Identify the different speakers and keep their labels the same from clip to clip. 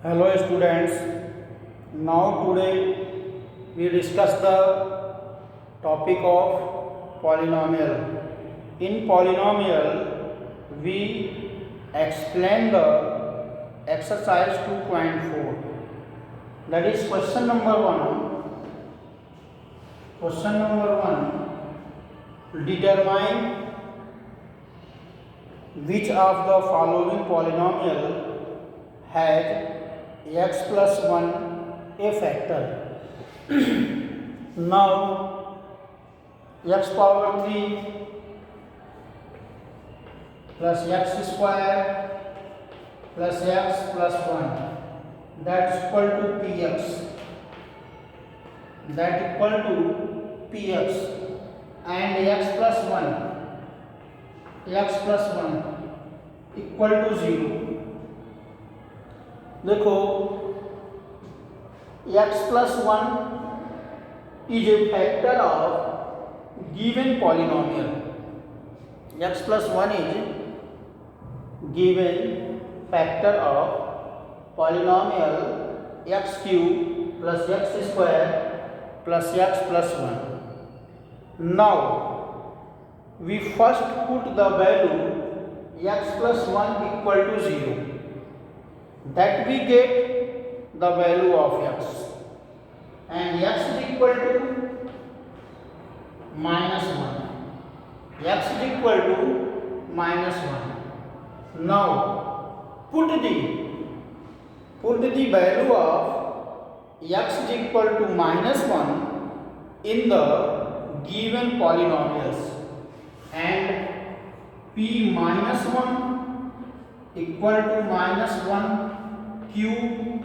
Speaker 1: Hello students. Now today we discuss the topic of polynomial. In polynomial we explain the exercise 2.4. That is question number 1. Question number 1. Determine which of the following polynomial has x plus 1 a factor. Now x power 3 plus x square plus x plus 1, that is equal to px, that equal to px, and x plus 1 equal to 0. देखो x plus 1 is a factor of given polynomial. X plus 1 is given factor of polynomial x cube plus x square plus x plus 1. Now we first put the value x plus 1 equal to 0. That we get the value of x, and x is equal to minus 1. X is equal to minus 1. Now put the value of x is equal to minus 1 in the given polynomials, and p minus 1 equal to minus 1 cube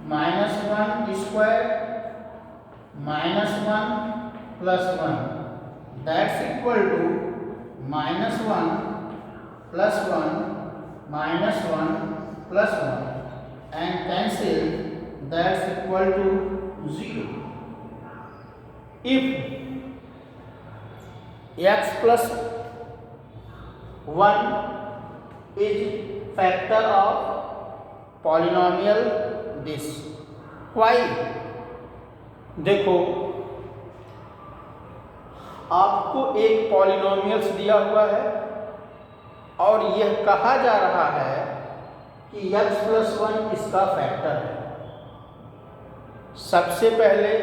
Speaker 1: minus 1 square minus 1 plus 1, that's equal to minus 1 plus 1 minus 1 plus 1, and cancel, that's equal to 0. If x plus 1 is factor of polynomial this, why? देखो आपको एक polynomials दिया हुआ है और यह कहा जा रहा है कि x plus 1 इसका फैक्टर है. सबसे पहले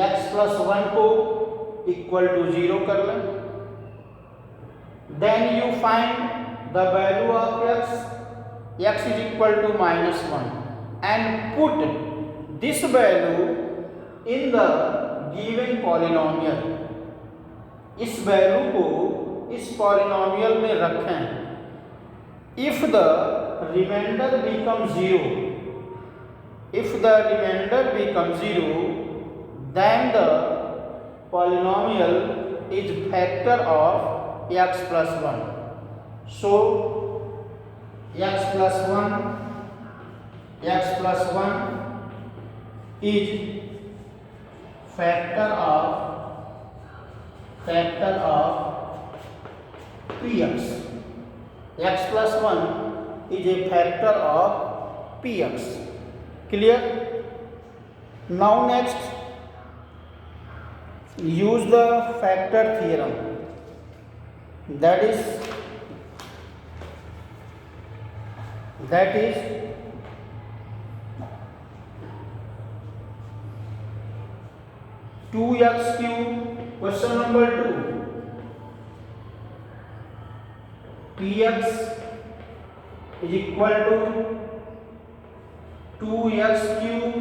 Speaker 1: x plus 1 को इक्वल टू 0 कर लें, then you find the value of x is equal to minus 1, and put this value in the given polynomial. इस वैल्यू को इस पॉलिनोमियल में रखें. If the remainder becomes 0, then the polynomial is factor of x plus 1. So x plus 1 is factor of px. X plus 1 is a factor of px. Clear? Now next, use the factor theorem. That is 2x cube. Question number 2. Px is equal to 2x cube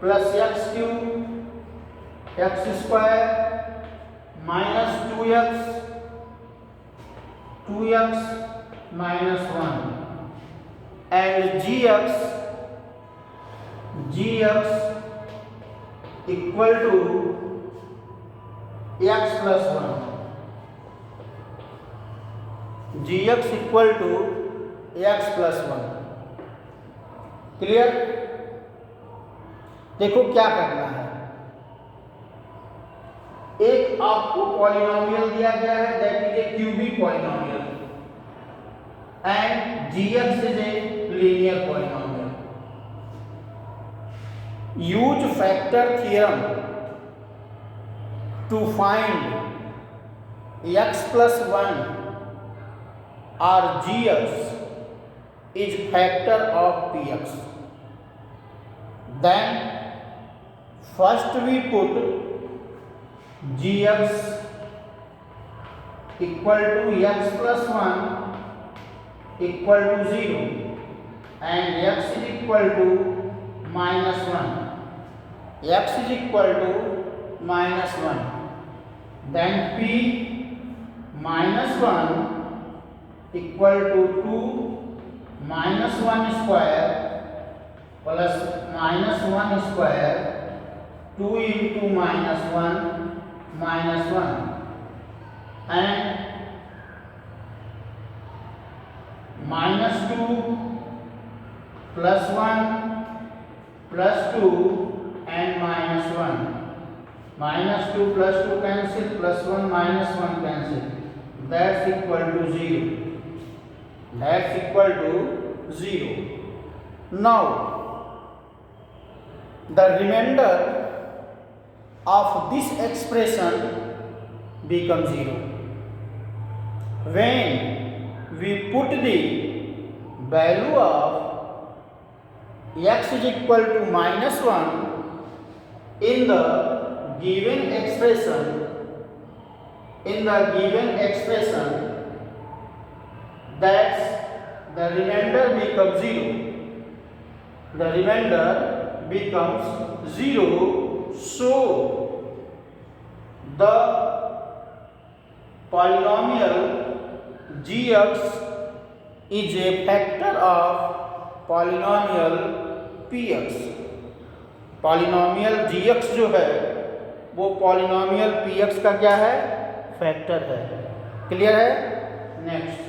Speaker 1: plus x cube x square minus 2x minus 1, and gx equal to x plus 1. gx equal to x plus 1. Clear? देखो क्या करना है. एक आपको polynomial दिया गया है, that is a cubic polynomial, and gx is a linear polynomial. Use factor theorem to find x plus 1 or gx is factor of px. Then first we put gx equal to x plus 1 equal to 0 and x is equal to minus 1. X is equal to minus 1. Then p minus 1 equal to 2 minus 1 square plus minus 1 square, 2 into minus 1 minus 1, and minus 2 plus 1 plus 2 and minus 1. Minus 2 plus 2 cancel, plus 1 minus 1 cancel. That's equal to 0. That's equal to 0. Now, the remainder of this expression becomes 0. When we put the value of x is equal to minus 1 in the given expression, that's the remainder becomes 0. The remainder becomes 0. So the polynomial gx is a factor of polynomial px. Polynomial gx जो है वो polynomial px का क्या है, factor है. Clear है? Next,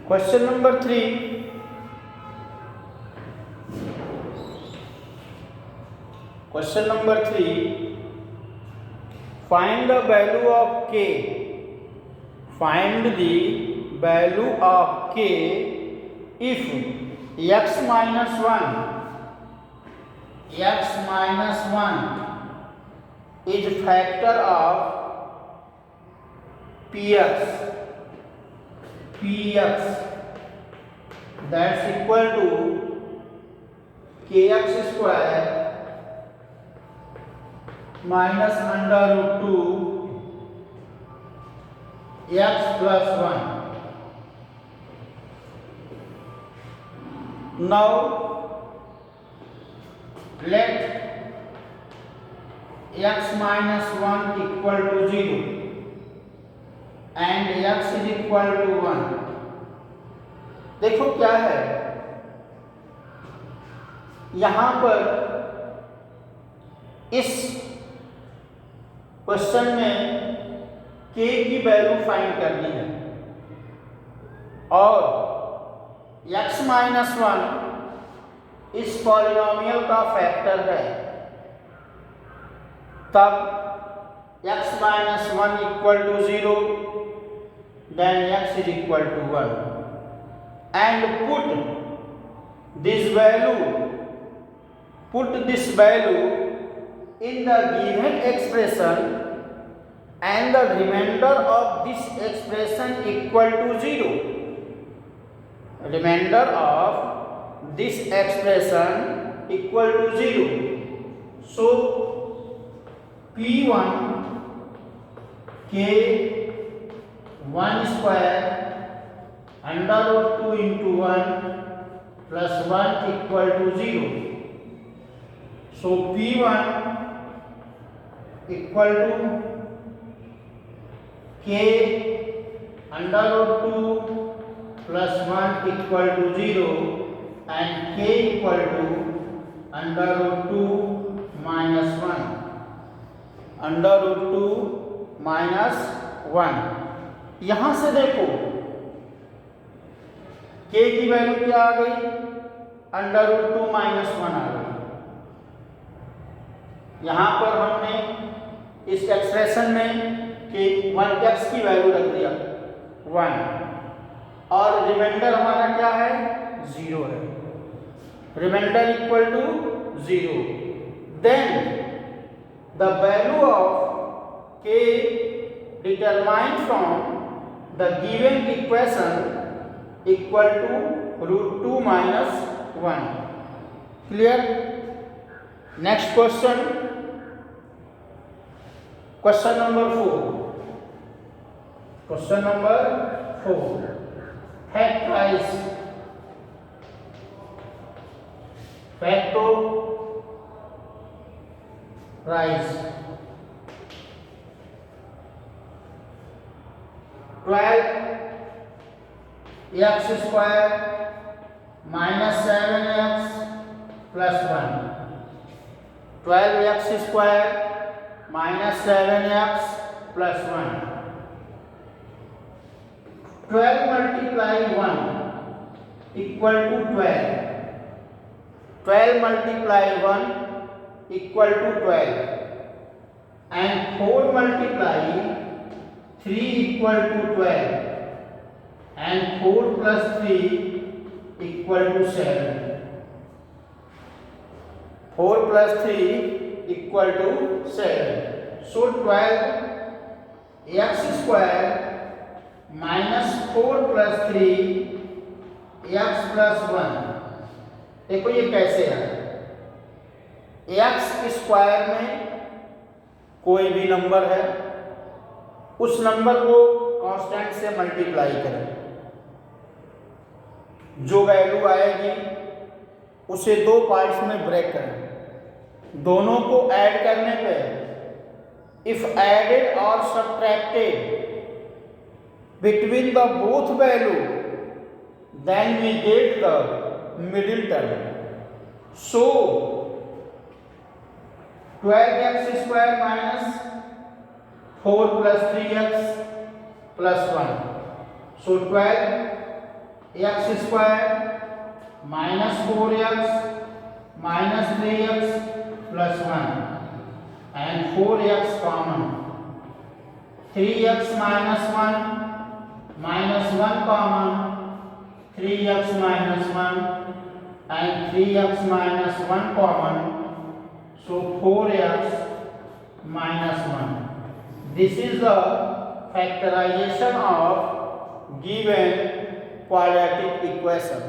Speaker 1: question number 3. Question number 3. Find the value of k. Find the value of k if x minus 1 is factor of px. That's equal to kx square minus under root 2 x plus 1. Now let x minus 1 equal to 0 and x is equal to 1. देखो क्या है, यहां पर इस question में k की value find करनी है और x माइनस 1 इस पॉलिनोमियल का फैक्टर है. तब x minus 1 equal to 0, then x is equal to 1, and put this value in the given expression and the remainder of this expression equal to 0. Remainder of this expression equal to 0. So P1 k 1 square under root 2 into 1 plus 1 equal to 0. So P1 equal to K under root 2 plus 1 equal to 0 and K equal to under root 2 minus 1 under root 2 minus 1। यहां से देखो K की value क्या आ गई, under root 2 minus 1 आ गई। यहां पर हमने इस एक्सप्रेशन में कि 1x की वैल्यू रख दिया 1 और रिमाइंडर हमारा क्या है 0 है, remainder equal to 0। Then the value of k determined from the given equation equal to root 2 minus 1। Clear. Next question, question number 4। Question number 4, factorise factorise 12x square minus 7x plus 1, 12x square minus 7x plus 1, 12 multiply 1 equal to 12, 12 multiply 1 equal to 12 and 4 multiply 3 equal to 12 and 4 plus 3 equal to 7, 4 plus 3 equal to 7। So 12x square minus 4 plus 3 x plus 1। देखो ये कैसे है, x square में कोई भी number है, उस number को कांस्टेंट से मल्टीप्लाई करें, जो वैल्यू आएगी उसे दो पार्ट्स में ब्रेक करें, दोनों को ऐड करने पे इफ एडेड और subtracted between the both value then we get the middle term. So 12x square minus 4 plus 3x plus 1, so 12x square minus 4x minus 3x plus 1 and 4x common, 3x minus 1 minus 1 common, 3x minus 1 and 3x minus 1 common, so 4x minus 1। This is the factorization of given quadratic equation.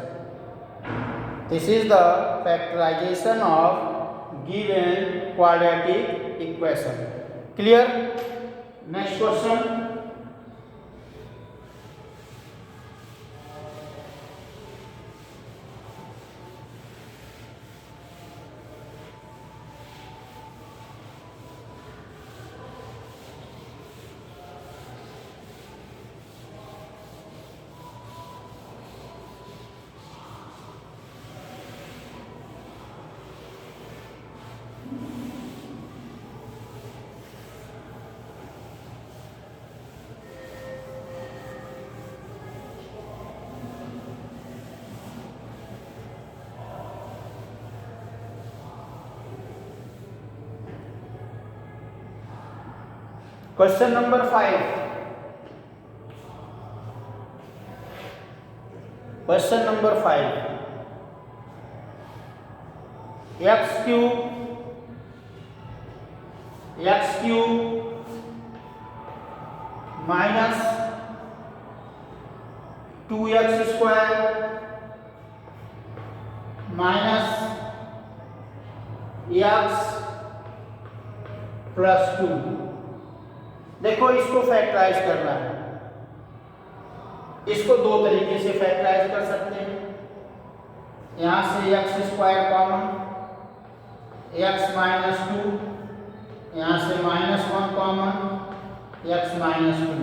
Speaker 1: This is the factorization of given quadratic equation. Clear? Next question. Question number 5. Question number 5. x cube minus 2x square minus x plus 2। देखो इसको factorise करना है, इसको दो तरीके से factorise कर सकते हैं। यहां से x square common, x minus two, यहाँ से -1 common, x minus two,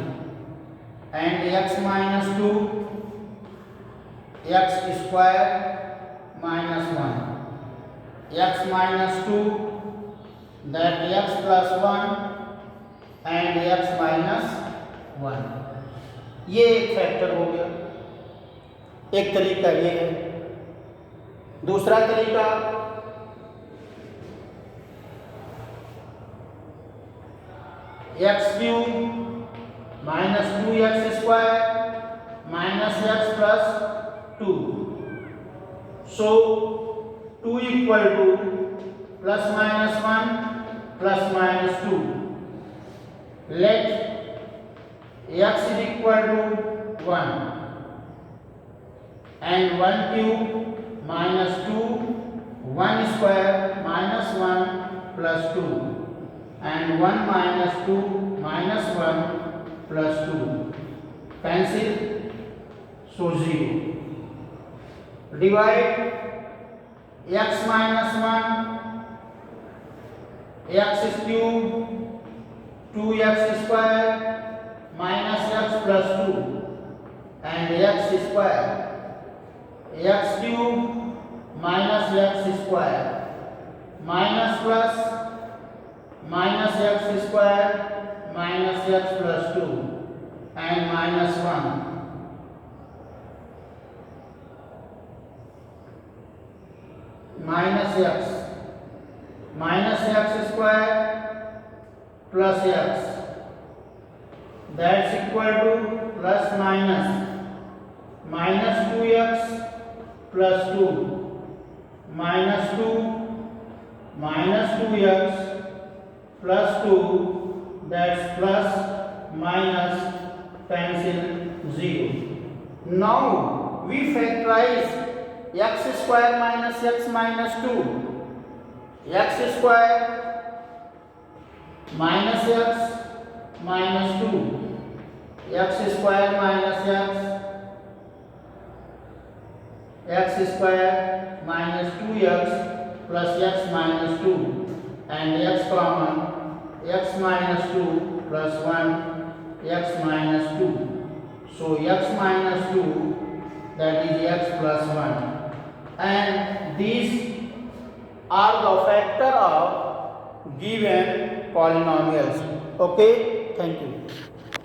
Speaker 1: and x minus two x square minus 1, x minus two that x plus 1 and x minus 1। ये एक फैक्टर हो गया, एक तरीका ये है। दूसरा तरीका x cube minus 2x square minus x plus 2, so 2 equal to plus minus 1 plus minus 2, let x is equal to 1 and 1 cube minus 2, 1 square minus 1 plus 2 and 1 minus 2 minus 1 plus 2, cancel, so 0. Divide x minus 1, x cube 2x square minus x plus 2 and x square, x cube minus x square minus plus minus x square minus x plus 2 and minus 1, minus x square plus x, that's equal to plus minus minus 2x plus 2 minus 2 minus 2x plus 2, that's plus minus, cancel, 0. Now we factorize x square minus x minus 2, x square minus x minus 2, x square minus x square minus 2x plus x minus 2 and x common, x minus 2 plus 1 x minus 2, so x minus 2 that is x plus 1, and these are the factor of given polynomials. Okay, thank you.